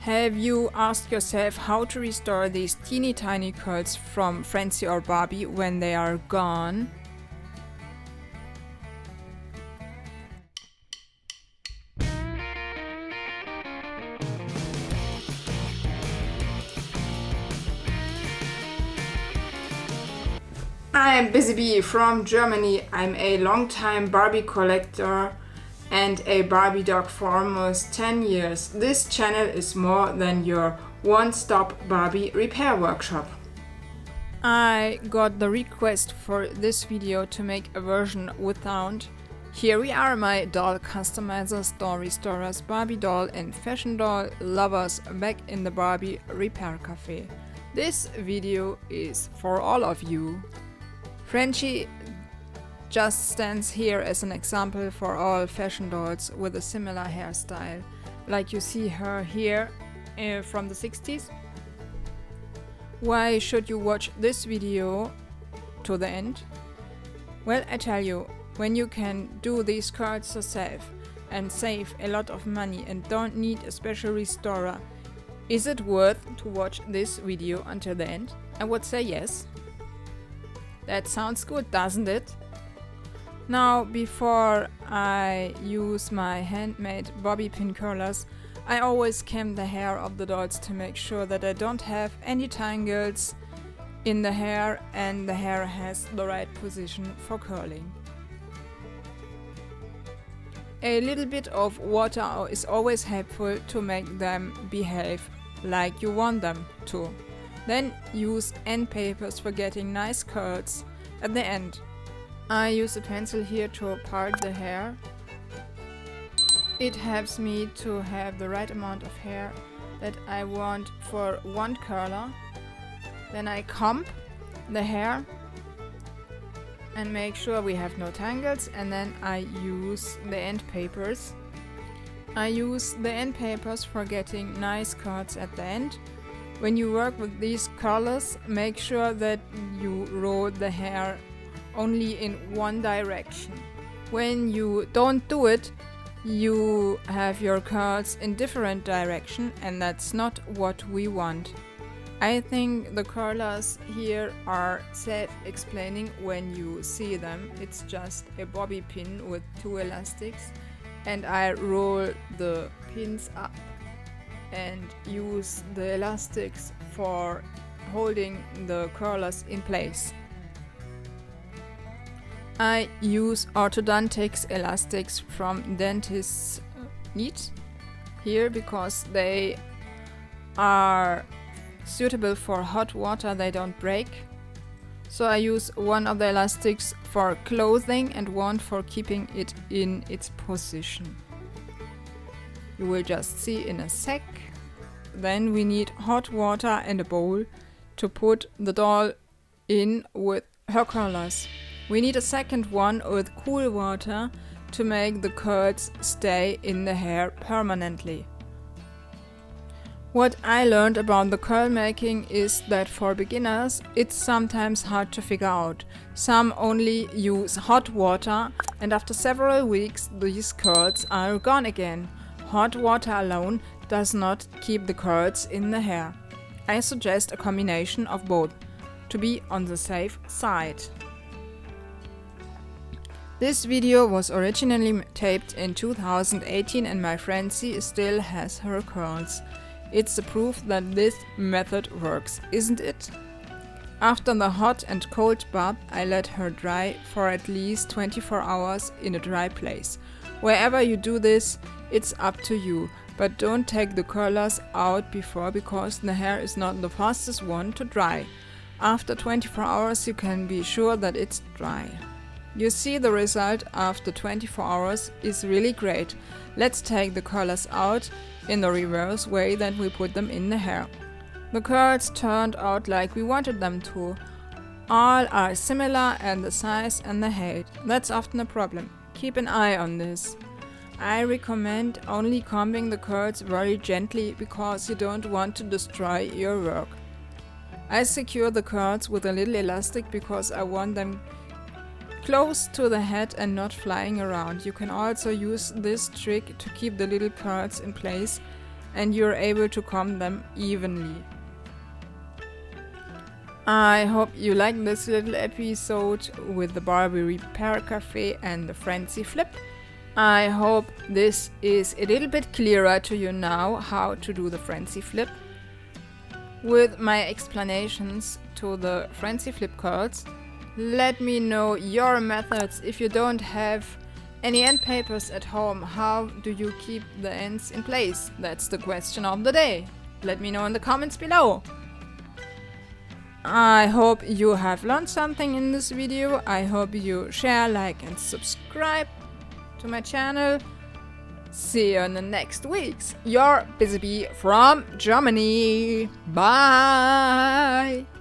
Have you asked yourself how to restore these teeny tiny curls from Francie or Barbie when they are gone? I'm Busy Bee from Germany. I'm a long-time Barbie collector and a Barbie dog for almost 10 years. This channel is more than your one-stop Barbie repair workshop. I got the request for this video to make a version with sound. Here we are, my doll customizers, doll restorers, Barbie doll and fashion doll lovers back in the Barbie repair cafe. This video is for all of you. Francie just stands here as an example for all fashion dolls with a similar hairstyle, like you see her here from the 60s. Why should you watch this video to the end? Well, I tell you, when you can do these curls yourself and save a lot of money and don't need a special restorer, is it worth to watch this video until the end? I would say yes. That sounds good, doesn't it? Now, before I use my handmade bobby pin curlers, I always comb the hair of the dolls to make sure that I don't have any tangles in the hair and the hair has the right position for curling. A little bit of water is always helpful to make them behave like you want them to. Then use end papers for getting nice curls at the end. I use a pencil here to part the hair. It helps me to have the right amount of hair that I want for one curler. Then I comb the hair and make sure we have no tangles, and then I use the end papers. I use the end papers for getting nice curls at the end. When you work with these curlers, make sure that you roll the hair only in one direction. When you don't do it, you have your curls in different direction, and that's not what we want. I think the curlers here are self-explaining when you see them. It's just a bobby pin with two elastics, and I roll the pins up and use the elastics for holding the curlers in place. I use orthodontics elastics from Dentist's Neat here because they are suitable for hot water, they don't break. So I use one of the elastics for clothing and one for keeping it in its position. You will just see in a sec. Then we need hot water and a bowl to put the doll in with her curlers. We need a second one with cool water to make the curls stay in the hair permanently. What I learned about the curl making is that for beginners it's sometimes hard to figure out. Some only use hot water and after several weeks these curls are gone again. Hot water alone does not keep the curls in the hair. I suggest a combination of both to be on the safe side. This video was originally taped in 2018 and my Francie still has her curls. It's the proof that this method works, isn't it? After the hot and cold bath, I let her dry for at least 24 hours in a dry place. Wherever you do this, it's up to you, but don't take the curlers out before because the hair is not the fastest one to dry. After 24 hours you can be sure that it's dry. You see the result after 24 hours is really great. Let's take the curlers out in the reverse way that we put them in the hair. The curls turned out like we wanted them to. All are similar and the size and the height. That's often a problem. Keep an eye on this. I recommend only combing the curls very gently because you don't want to destroy your work. I secure the curls with a little elastic because I want them close to the head and not flying around. You can also use this trick to keep the little curls in place and you're able to comb them evenly. I hope you liked this little episode with the Barbie Repair Cafe and the Francie flip. I hope this is a little bit clearer to you now how to do the Francie flip. With my explanations to the Francie flip curls, let me know your methods. If you don't have any end papers at home, how do you keep the ends in place? That's the question of the day. Let me know in the comments below. I hope you have learned something in this video. I hope you share, like and subscribe to my channel. See you in the next weeks. Your Busy Bee from Germany. Bye!